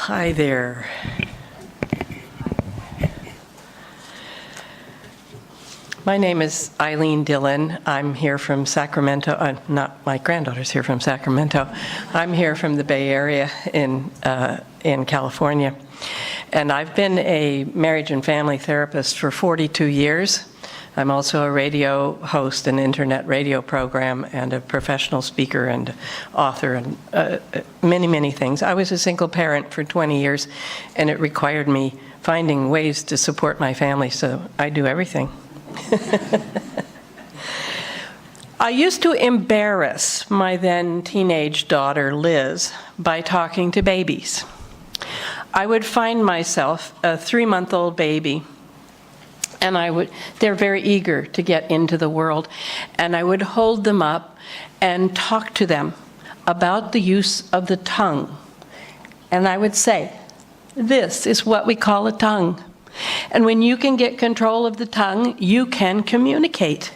Hi there. My name is Ilene Dillon. I'm here from Sacramento. My granddaughter's here from Sacramento. I'm here from the Bay Area in California. And I've been a marriage and family therapist for 42 years. I'm also a radio host, an internet radio program, and a professional speaker and author, and many, many things. I was a single parent for 20 years, and it required me finding ways to support my family, so I do everything. I used to embarrass my then teenage daughter, Liz, by talking to babies. I would find myself a 3-month-old baby, and they're very eager to get into the world, and I would hold them up and talk to them about the use of the tongue. And I would say, this is what we call a tongue. And when you can get control of the tongue, you can communicate.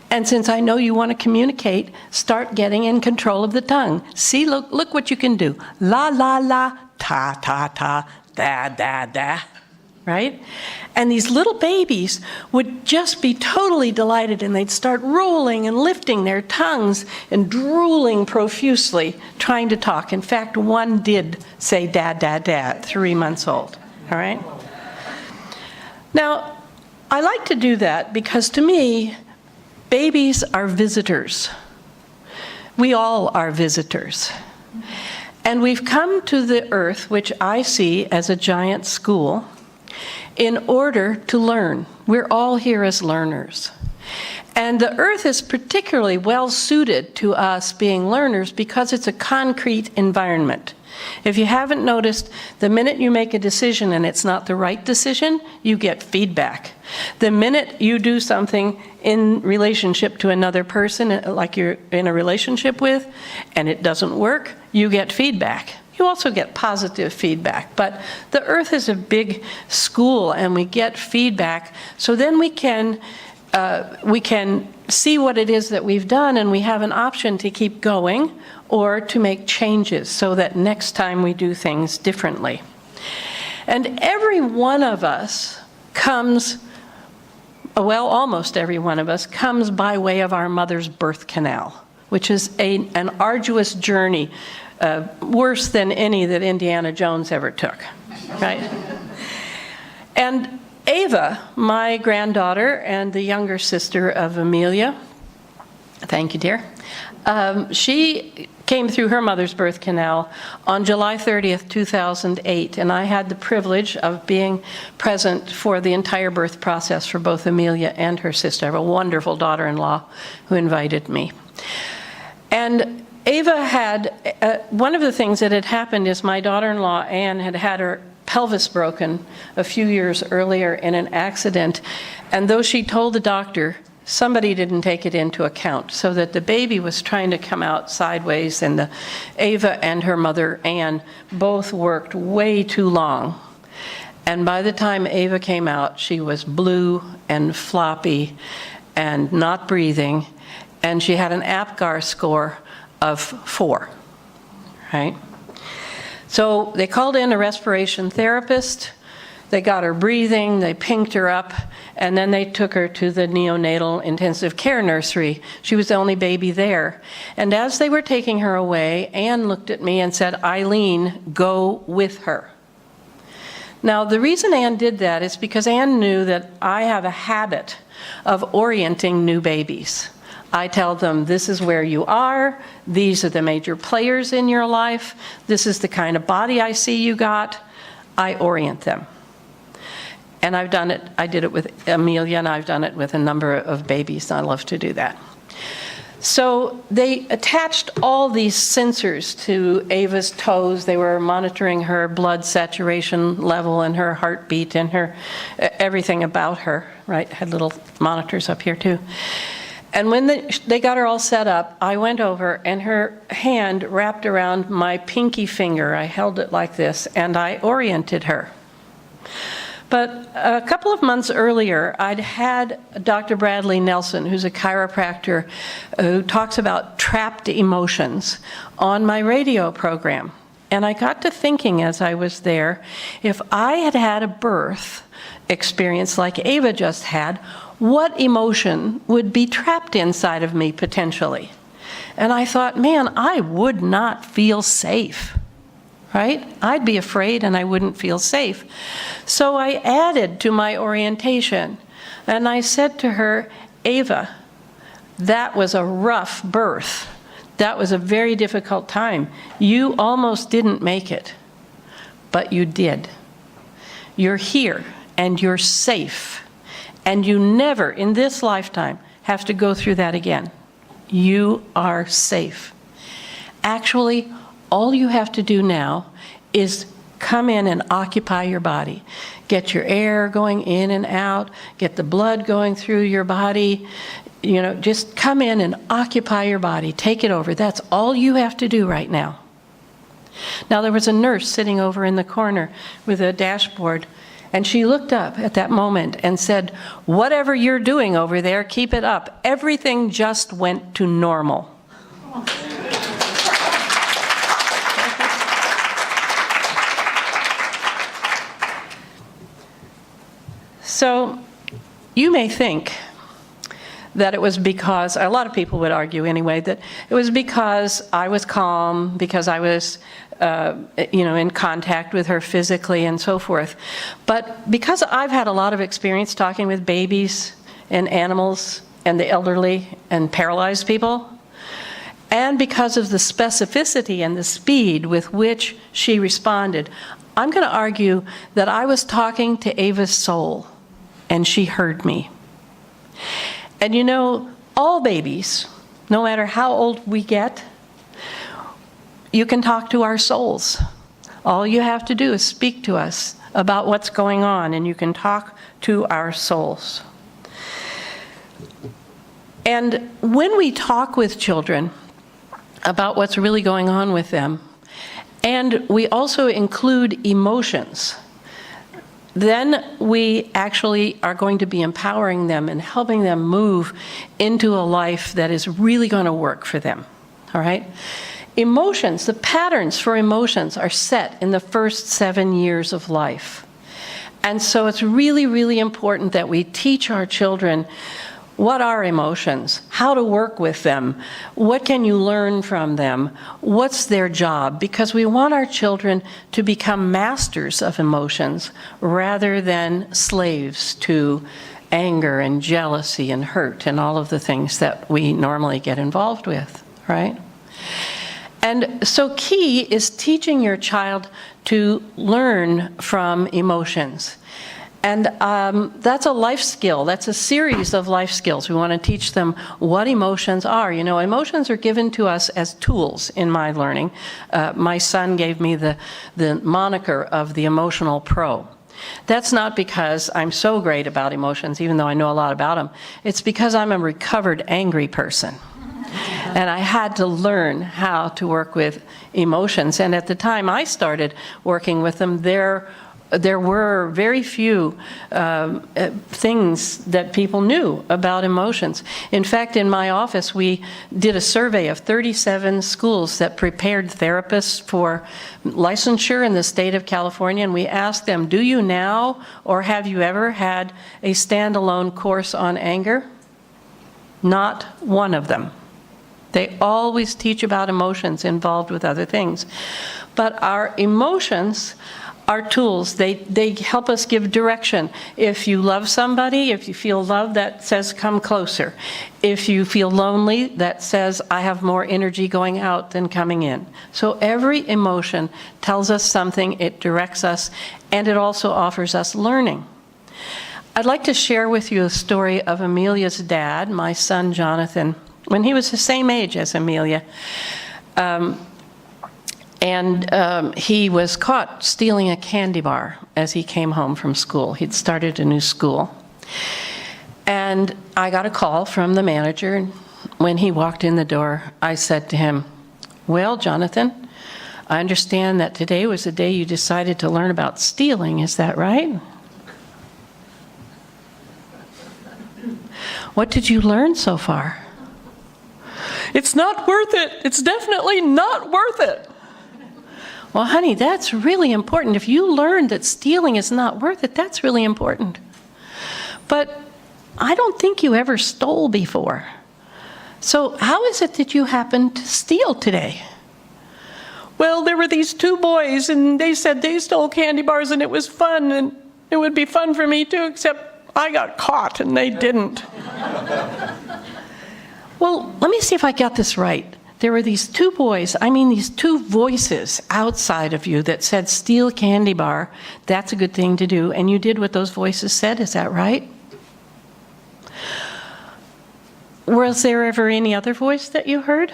And since I know you want to communicate, start getting in control of the tongue. See, look what you can do. La, la, la, ta, ta, ta, da, da, da. Right? And these little babies would just be totally delighted, and they'd start rolling and lifting their tongues and drooling profusely, trying to talk. In fact, one did say dad, dad, dad, 3 months old. All right? Now, I like to do that because to me, babies are visitors. We all are visitors. And we've come to the earth, which I see as a giant school, in order to learn. We're all here as learners. And the earth is particularly well suited to us being learners because it's a concrete environment. If you haven't noticed, the minute you make a decision and it's not the right decision, you get feedback. The minute you do something in relationship to another person, like you're in a relationship with, and it doesn't work, you get feedback. You also get positive feedback, but the earth is a big school and we get feedback, so then we can see what it is that we've done, and we have an option to keep going or to make changes so that next time we do things differently. And every one of us comes, well, almost every one of us comes by way of our mother's birth canal, which is an arduous journey, worse than any that Indiana Jones ever took, right? And Ava, my granddaughter and the younger sister of Amelia, thank you, dear, she came through her mother's birth canal on July 30th, 2008, and I had the privilege of being present for the entire birth process for both Amelia and her sister. I have a wonderful daughter-in-law who invited me. And Ava had, one of the things that had happened is my daughter-in-law, Anne, had her pelvis broken a few years earlier in an accident, and though she told the doctor, somebody didn't take it into account, so that the baby was trying to come out sideways, and Ava and her mother, Anne, both worked way too long. And by the time Ava came out, she was blue and floppy and not breathing, and she had an APGAR score of 4, right? So they called in a respiration therapist, they got her breathing, they pinked her up, and then they took her to the neonatal intensive care nursery. She was the only baby there. And as they were taking her away, Anne looked at me and said, "Ilene, go with her." Now, the reason Anne did that is because Anne knew that I have a habit of orienting new babies. I tell them, this is where you are, these are the major players in your life, this is the kind of body I see you got. I orient them. And I've done it, I did it with Amelia, and I've done it with a number of babies, and I love to do that. So they attached all these sensors to Ava's toes. They were monitoring her blood saturation level and her heartbeat and her everything about her, right? Had little monitors up here too. And when they got her all set up, I went over and her hand wrapped around my pinky finger. I held it like this and I oriented her. But a couple of months earlier, I'd had Dr. Bradley Nelson, who's a chiropractor who talks about trapped emotions, on my radio program. And I got to thinking as I was there, if I had had a birth experience like Ava just had, what emotion would be trapped inside of me potentially? And I thought, man, I would not feel safe, right? I'd be afraid and I wouldn't feel safe. So I added to my orientation, and I said to her, Ava, that was a rough birth. That was a very difficult time. You almost didn't make it, but you did. You're here, and you're safe. And you never, in this lifetime, have to go through that again. You are safe. Actually, all you have to do now is come in and occupy your body. Get your air going in and out, get the blood going through your body. You know, just come in and occupy your body. Take it over. That's all you have to do right now. Now, there was a nurse sitting over in the corner with a dashboard, and she looked up at that moment and said, whatever you're doing over there, keep it up. Everything just went to normal. So, you may think that it was because, a lot of people would argue anyway, that it was because I was calm, because I was, in contact with her physically and so forth. But because I've had a lot of experience talking with babies and animals and the elderly and paralyzed people, and because of the specificity and the speed with which she responded, I'm going to argue that I was talking to Ava's soul, and she heard me. And you know, all babies, no matter how old we get, you can talk to our souls. All you have to do is speak to us about what's going on, and you can talk to our souls. And when we talk with children about what's really going on with them, and we also include emotions, then we actually are going to be empowering them and helping them move into a life that is really going to work for them, all right? Emotions, the patterns for emotions are set in the first 7 years of life. And so it's really, really important that we teach our children what are emotions, how to work with them, what can you learn from them, what's their job, because we want our children to become masters of emotions rather than slaves to anger and jealousy and hurt and all of the things that we normally get involved with, right? And so key is teaching your child to learn from emotions. And that's a life skill. That's a series of life skills. We want to teach them what emotions are. You know, emotions are given to us as tools in my learning. My son gave me the moniker of the emotional pro. That's not because I'm so great about emotions, even though I know a lot about them. It's because I'm a recovered angry person. And I had to learn how to work with emotions. And at the time I started working with them, there were very few things that people knew about emotions. In fact, in my office, we did a survey of 37 schools that prepared therapists for licensure in the state of California, and we asked them, do you now or have you ever had a standalone course on anger? Not one of them. They always teach about emotions involved with other things. But our emotions are tools. They help us give direction. If you love somebody, if you feel love, that says come closer. If you feel lonely, that says I have more energy going out than coming in. So every emotion tells us something, it directs us, and it also offers us learning. I'd like to share with you a story of Amelia's dad, my son Jonathan, when he was the same age as Amelia. He was caught stealing a candy bar as he came home from school. He'd started a new school. And I got a call from the manager. And when he walked in the door, I said to him, well, Jonathan, I understand that today was the day you decided to learn about stealing. Is that right? What did you learn so far? It's not worth it. It's definitely not worth it. Well, honey, that's really important. If you learned that stealing is not worth it, that's really important. But I don't think you ever stole before. So how is it that you happened to steal today? Well, there were these two boys, and they said they stole candy bars, and it was fun, and it would be fun for me too, except I got caught, and they didn't. Well, let me see if I got this right. There were these two boys, these two voices outside of you that said, steal candy bar, that's a good thing to do, and you did what those voices said, is that right? Was there ever any other voice that you heard?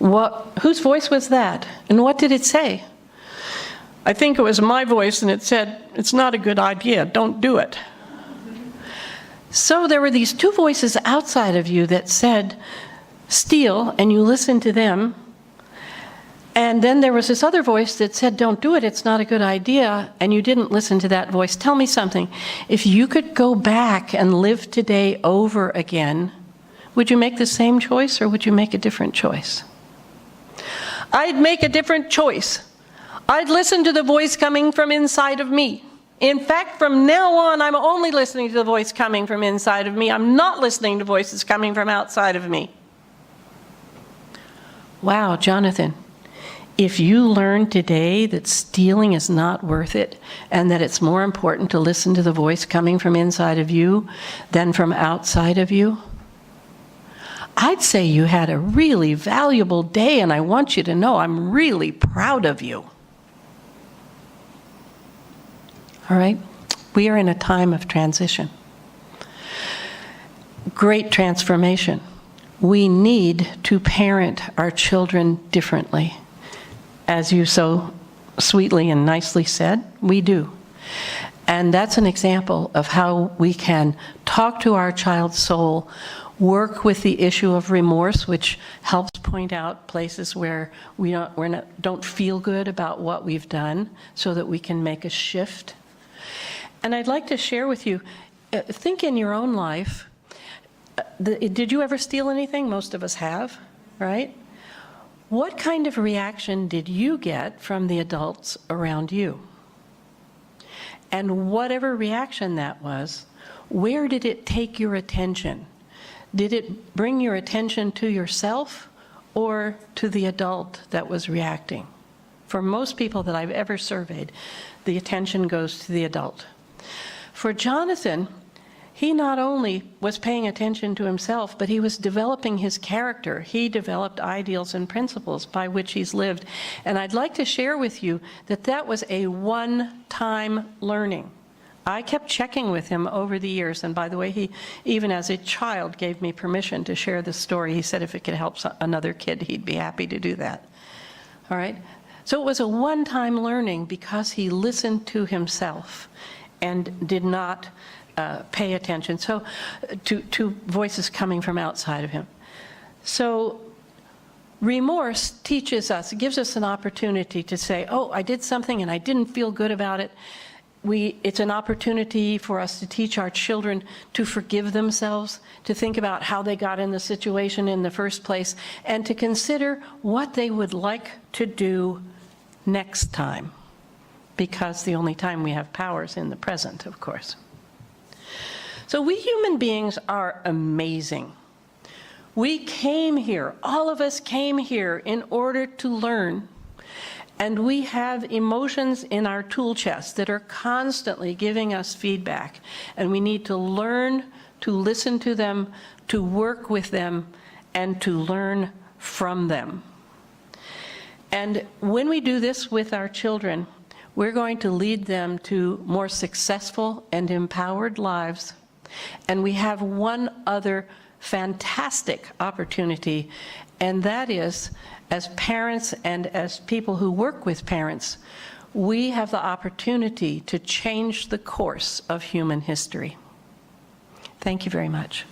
Whose voice was that? And what did it say? I think it was my voice, and it said, it's not a good idea, don't do it. So there were these two voices outside of you that said, steal, and you listened to them. And then there was this other voice that said, don't do it, it's not a good idea, and you didn't listen to that voice. Tell me something. If you could go back and live today over again, would you make the same choice or would you make a different choice? I'd make a different choice. I'd listen to the voice coming from inside of me. In fact, from now on, I'm only listening to the voice coming from inside of me. I'm not listening to voices coming from outside of me. Wow, Jonathan, if you learned today that stealing is not worth it and that it's more important to listen to the voice coming from inside of you than from outside of you, I'd say you had a really valuable day, and I want you to know I'm really proud of you. All right? We are in a time of transition. Great transformation. We need to parent our children differently. As you so sweetly and nicely said, we do. And that's an example of how we can talk to our child's soul, work with the issue of remorse, which helps point out places where we don't feel good about what we've done so that we can make a shift. And I'd like to share with you, think in your own life, did you ever steal anything? Most of us have, right? What kind of reaction did you get from the adults around you? And whatever reaction that was, where did it take your attention? Did it bring your attention to yourself or to the adult that was reacting? For most people that I've ever surveyed, the attention goes to the adult. For Jonathan, he not only was paying attention to himself, but he was developing his character. He developed ideals and principles by which he's lived. And I'd like to share with you that that was a one-time learning. I kept checking with him over the years, and by the way, he, even as a child, gave me permission to share this story. He said if it could help another kid, he'd be happy to do that. All right? So it was a one-time learning because he listened to himself and did not pay attention to voices coming from outside of him. So remorse teaches us, gives us an opportunity to say, oh, I did something and I didn't feel good about it. It's an opportunity for us to teach our children to forgive themselves, to think about how they got in the situation in the first place, and to consider what they would like to do next time, because the only time we have power is in the present, of course. So we human beings are amazing. We came here, all of us came here in order to learn. And we have emotions in our tool chest that are constantly giving us feedback. And we need to learn to listen to them, to work with them, and to learn from them. And when we do this with our children, we're going to lead them to more successful and empowered lives. And we have one other fantastic opportunity, and that is, as parents and as people who work with parents, we have the opportunity to change the course of human history. Thank you very much.